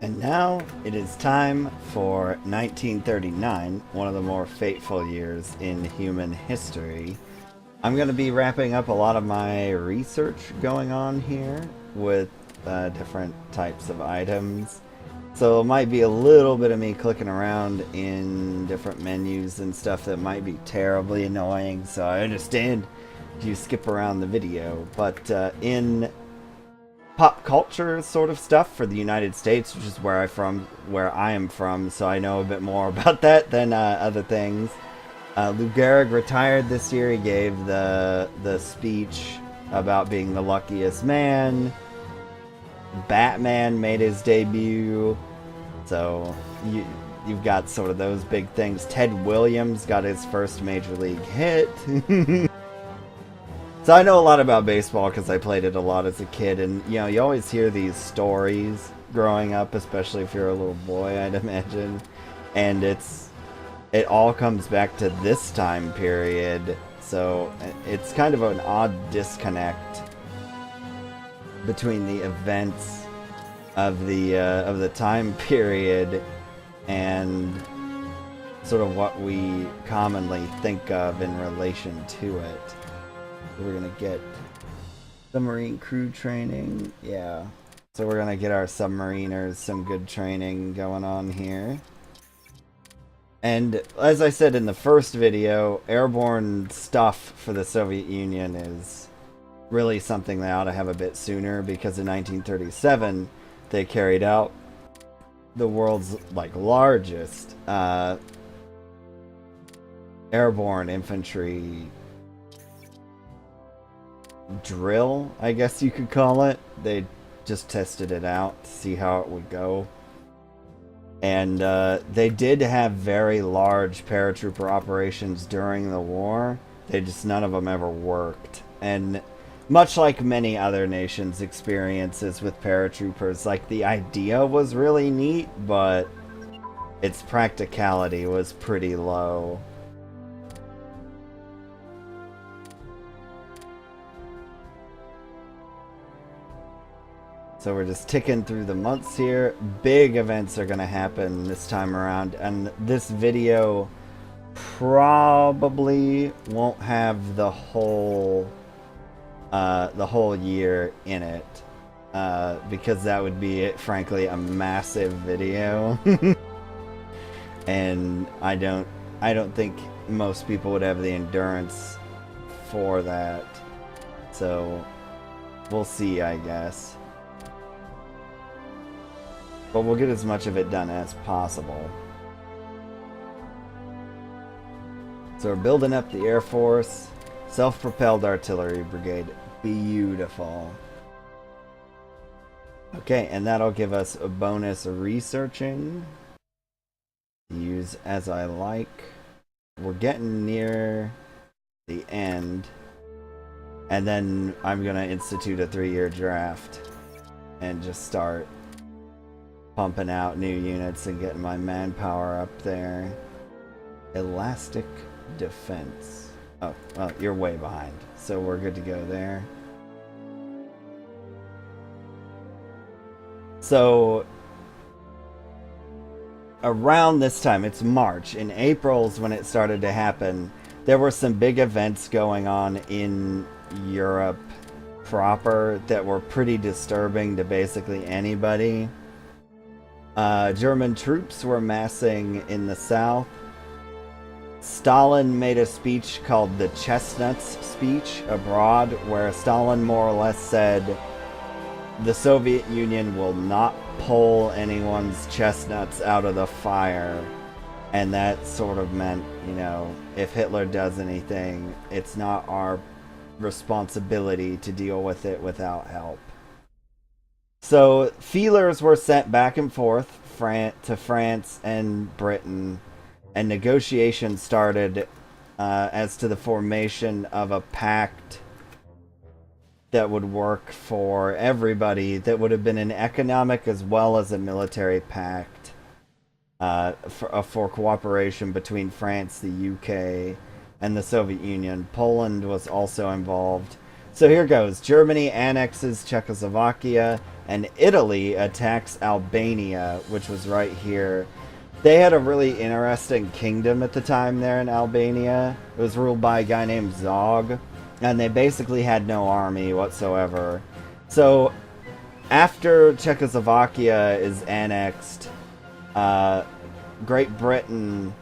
And now it is time for 1939, one of the more fateful years in human history. I'm going to be wrapping up a lot of my research going on here with different types of items. So it might be a little bit of me clicking around in different menus and stuff that might be terribly annoying, so I understand if you skip around the video. But in pop culture sort of stuff for the United States, which is where I am from, so I know a bit more about that than other things. Lou Gehrig retired this year. He gave the speech about being the luckiest man. Batman made his debut, so you've got sort of those big things. Ted Williams got his first major league hit. So I know a lot about baseball because I played it a lot as a kid, and you know, you always hear these stories growing up, especially if you're a little boy, I'd imagine. And it all comes back to this time period, so it's kind of an odd disconnect between the events of the time period and sort of what we commonly think of in relation to it. We're gonna get submarine crew training, yeah. So we're gonna get our submariners some good training going on here. And as I said in the first video, airborne stuff for the Soviet Union is really something they ought to have a bit sooner, because in 1937 they carried out the world's largest airborne infantry drill, I guess you could call it. They just tested it out to see how it would go. And they did have very large paratrooper operations during the war. None of them ever worked. And much like many other nations' experiences with paratroopers, the idea was really neat, but its practicality was pretty low. So we're just ticking through the months here. Big events are going to happen this time around, and this video probably won't have the whole year in it, because that would be, frankly, a massive video. And I don't think most people would have the endurance for that. So we'll see, I guess. But we'll get as much of it done as possible. So we're building up the Air Force. Self-propelled artillery brigade. Beautiful. Okay, and that'll give us a bonus researching. Use as I like. We're getting near the end. And then I'm going to institute a 3-year draft. And just start pumping out new units and getting my manpower up there. Elastic defense. Oh, well, you're way behind, so we're good to go there. So around this time, it's March. In April's when it started to happen. There were some big events going on in Europe proper that were pretty disturbing to basically anybody. German troops were massing in the south. Stalin made a speech called the Chestnuts speech abroad, where Stalin more or less said the Soviet Union will not pull anyone's chestnuts out of the fire. And that sort of meant, you know, if Hitler does anything, it's not our responsibility to deal with it without help. So feelers were sent back and forth to France and Britain, and negotiations started as to the formation of a pact that would work for everybody, that would have been an economic as well as a military pact for cooperation between France, the UK, and the Soviet Union. Poland was also involved. So here goes. Germany annexes Czechoslovakia, and Italy attacks Albania, which was right here. They had a really interesting kingdom at the time there in Albania. It was ruled by a guy named Zog, and they basically had no army whatsoever. So after Czechoslovakia is annexed, Great Britain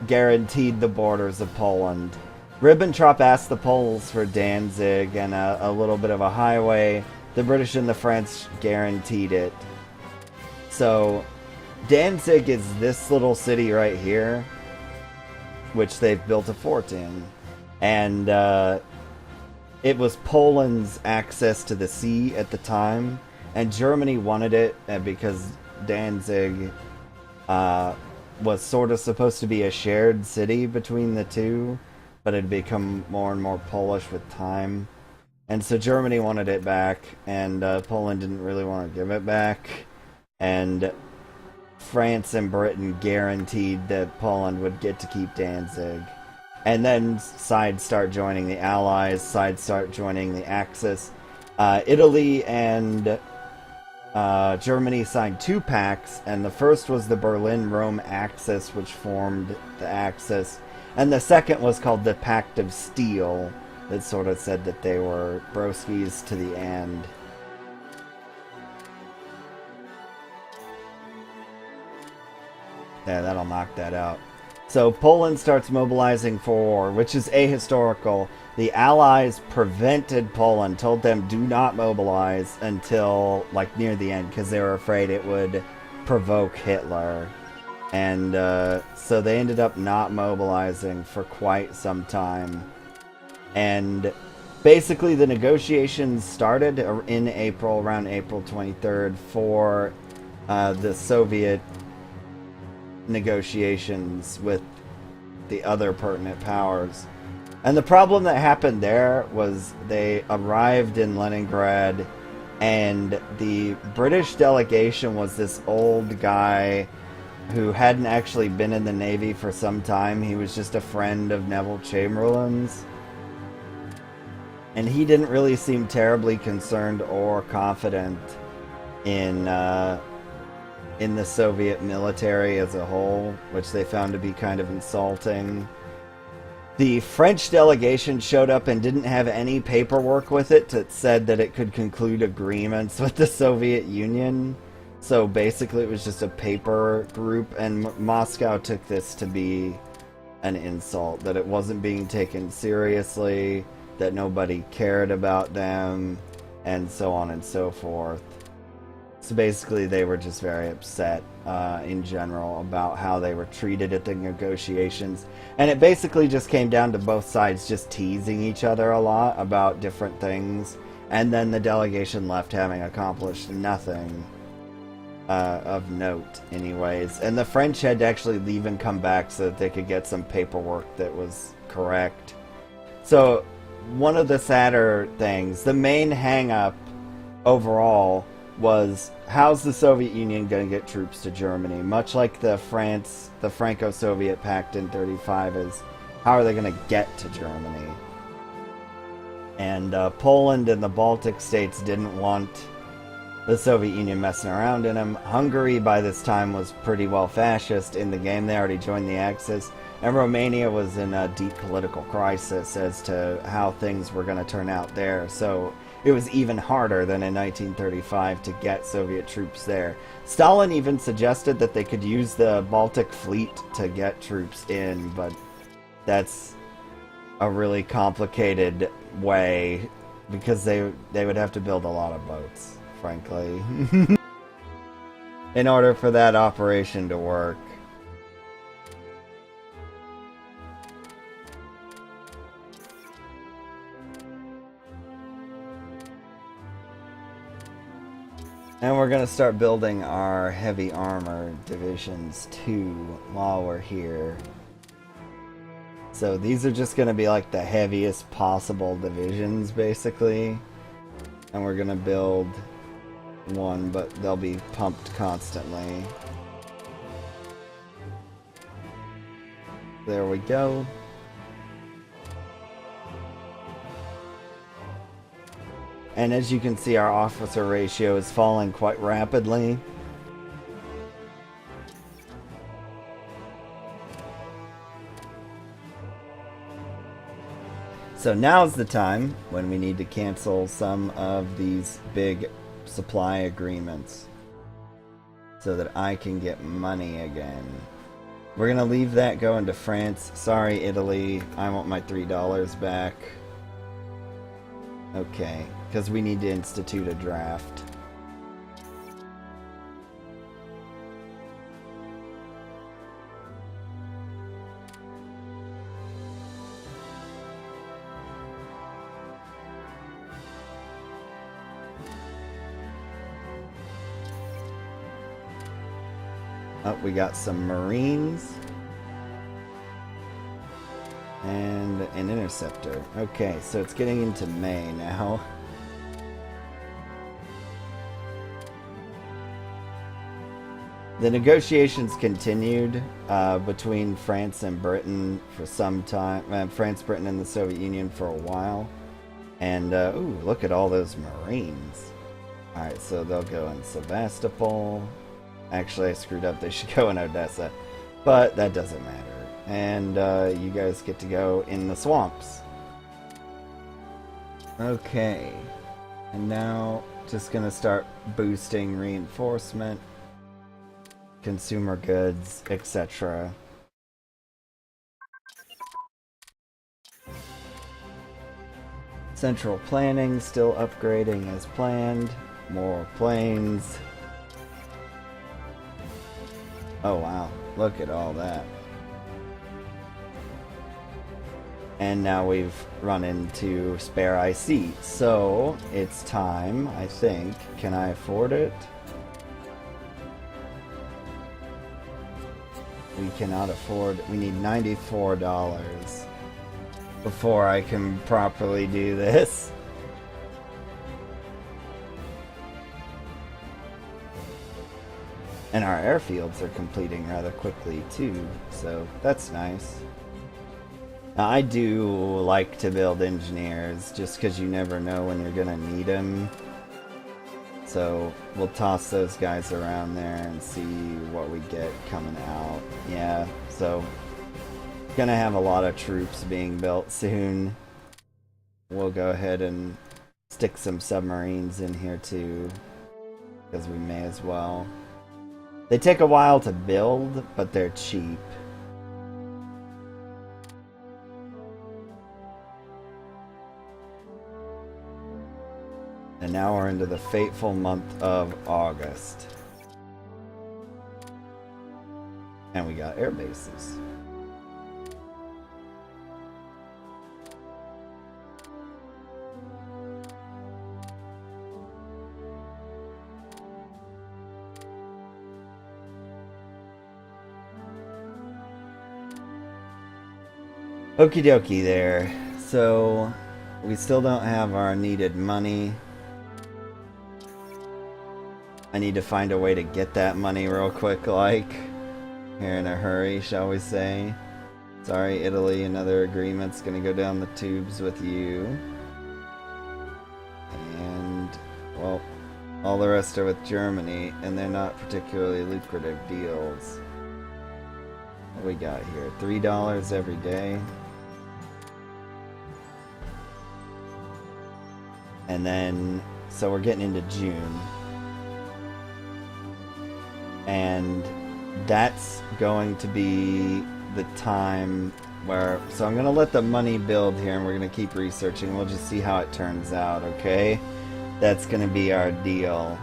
guaranteed the borders of Poland. Ribbentrop asked the Poles for Danzig and a little bit of a highway. The British and the French guaranteed it. So Danzig is this little city right here, which they've built a fort in. And it was Poland's access to the sea at the time. And Germany wanted it because Danzig was sort of supposed to be a shared city between the two, but it had become more and more Polish with time. And so Germany wanted it back, and Poland didn't really want to give it back. And France and Britain guaranteed that Poland would get to keep Danzig. And then sides start joining the Allies, sides start joining the Axis. Italy and Germany signed 2 pacts, and the first was the Berlin-Rome Axis, which formed the Axis, and the second was called the Pact of Steel, that sort of said that they were broskies to the end. Yeah, that'll knock that out. So Poland starts mobilizing for war, which is ahistorical. The Allies prevented Poland, told them do not mobilize until like near the end, because they were afraid it would provoke Hitler. And so they ended up not mobilizing for quite some time. And basically the negotiations started in April, around April 23rd, for the Soviet negotiations with the other pertinent powers. And the problem that happened there was they arrived in Leningrad, and the British delegation was this old guy who hadn't actually been in the Navy for some time. He was just a friend of Neville Chamberlain's. And he didn't really seem terribly concerned or confident in the Soviet military as a whole, which they found to be kind of insulting. The French delegation showed up and didn't have any paperwork with it that said that it could conclude agreements with the Soviet Union. So basically it was just a paper group, and Moscow took this to be an insult, that it wasn't being taken seriously, that nobody cared about them, and so on and so forth. So basically they were just very upset in general about how they were treated at the negotiations. And it basically just came down to both sides just teasing each other a lot about different things. And then the delegation left having accomplished nothing of note anyways. And the French had to actually leave and come back so that they could get some paperwork that was correct. So one of the sadder things, the main hang-up overall, was how's the Soviet Union going to get troops to Germany? Much like the Franco-Soviet Pact in 1935 is, how are they going to get to Germany? And Poland and the Baltic states didn't want the Soviet Union messing around in them. Hungary by this time was pretty well fascist in the game. They already joined the Axis. And Romania was in a deep political crisis as to how things were going to turn out there. So it was even harder than in 1935 to get Soviet troops there. Stalin even suggested that they could use the Baltic fleet to get troops in, but that's a really complicated way, because they would have to build a lot of boats, frankly, in order for that operation to work. And we're going to start building our heavy armor divisions too while we're here. So these are just going to be like the heaviest possible divisions basically. And we're going to build one, but they'll be pumped constantly. There we go. And as you can see, our officer ratio is falling quite rapidly. So now's the time when we need to cancel some of these big supply agreements so that I can get money again. We're gonna leave that going to France. Sorry, Italy. I want my $3 back. Okay, because we need to institute a draft. Oh, we got some Marines. And an interceptor. Okay, so it's getting into May now. The negotiations continued between France and Britain for some time. France, Britain, and the Soviet Union for a while. And, ooh, look at all those Marines. Alright, so they'll go in Sevastopol. Actually, I screwed up. They should go in Odessa. But that doesn't matter. And you guys get to go in the swamps. Okay. And now, just gonna start boosting reinforcement, consumer goods, etc. Central planning still upgrading as planned. More planes. Oh wow, look at all that. And now we've run into spare IC. So it's time, I think. Can I afford it? We cannot afford. We need $94 before I can properly do this. And our airfields are completing rather quickly too, so that's nice. Now, I do like to build engineers just because you never know when you're gonna need them. So we'll toss those guys around there and see what we get coming out. Yeah, so gonna have a lot of troops being built soon. We'll go ahead and stick some submarines in here too, because we may as well. They take a while to build, but they're cheap. And now we're into the fateful month of August. And we got air bases. Okie dokie there. So, we still don't have our needed money. I need to find a way to get that money real quick, like, here in a hurry, shall we say. Sorry, Italy, another agreement's gonna go down the tubes with you. And, well, all the rest are with Germany, and they're not particularly lucrative deals. What we got here? $3 every day. And then, so we're getting into June. And that's going to be the time where, so I'm going to let the money build here and we're going to keep researching. We'll just see how it turns out, okay? That's going to be our deal.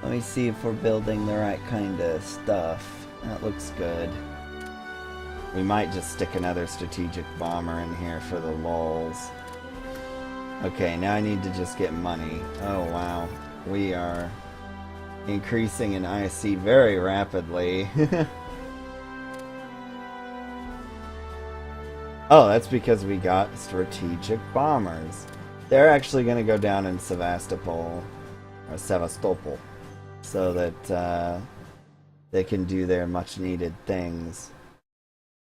Let me see if we're building the right kind of stuff. That looks good. We might just stick another strategic bomber in here for the lulz. Okay, now I need to just get money. Oh wow, we are increasing in IC very rapidly. Oh, that's because we got strategic bombers. They're actually going to go down in Sevastopol, or Sevastopol, so that they can do their much needed things.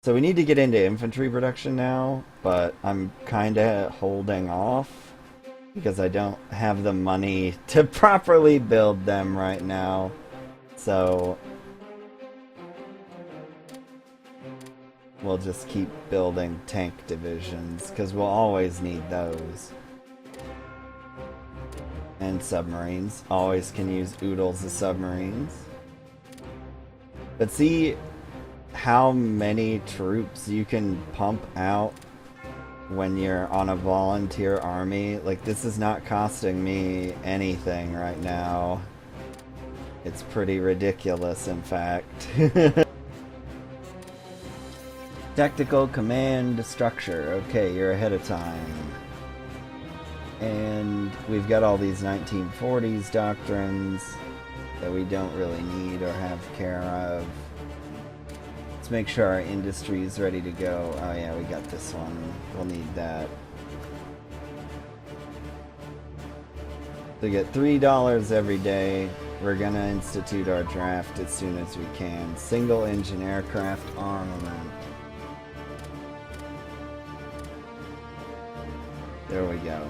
So we need to get into infantry production now, but I'm kind of holding off because I don't have the money to properly build them right now. So we'll just keep building tank divisions, because we'll always need those. And submarines. Always can use oodles of submarines. But see how many troops you can pump out when you're on a volunteer army. Like, this is not costing me anything right now. It's pretty ridiculous, in fact. Tactical command structure. Okay, you're ahead of time. And we've got all these 1940s doctrines that we don't really need or have care of. Let's make sure our industry is ready to go. Oh yeah, we got this one. We'll need that. We get $3 every day. We're gonna institute our draft as soon as we can. Single engine aircraft armament. There we go.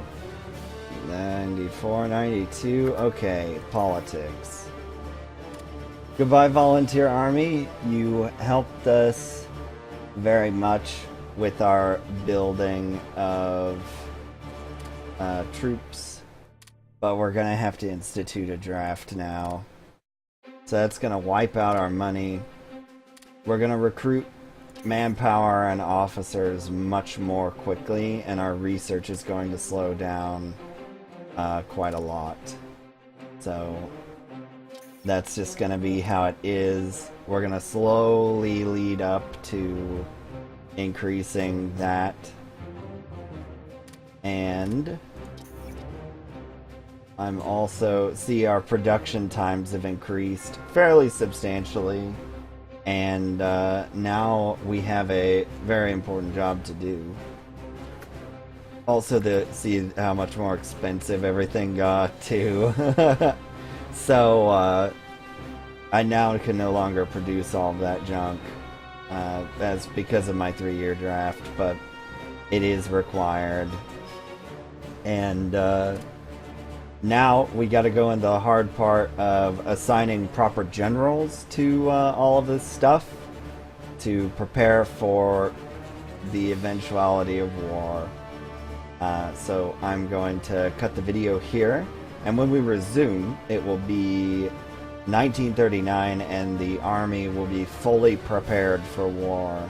94, 92. Okay, politics. Goodbye, Volunteer Army. You helped us very much with our building of troops, but we're gonna have to institute a draft now. So that's gonna wipe out our money. We're gonna recruit manpower and officers much more quickly, and our research is going to slow down quite a lot. So that's just gonna be how it is. We're gonna slowly lead up to increasing that. And I'm also... see, our production times have increased fairly substantially. And now we have a very important job to do. Also, to see how much more expensive everything got, too. So, I now can no longer produce all of that junk. That's because of my 3-year draft, but it is required. And now we gotta go into the hard part of assigning proper generals to all of this stuff to prepare for the eventuality of war. So I'm going to cut the video here, and when we resume, it will be 1939 and the army will be fully prepared for war.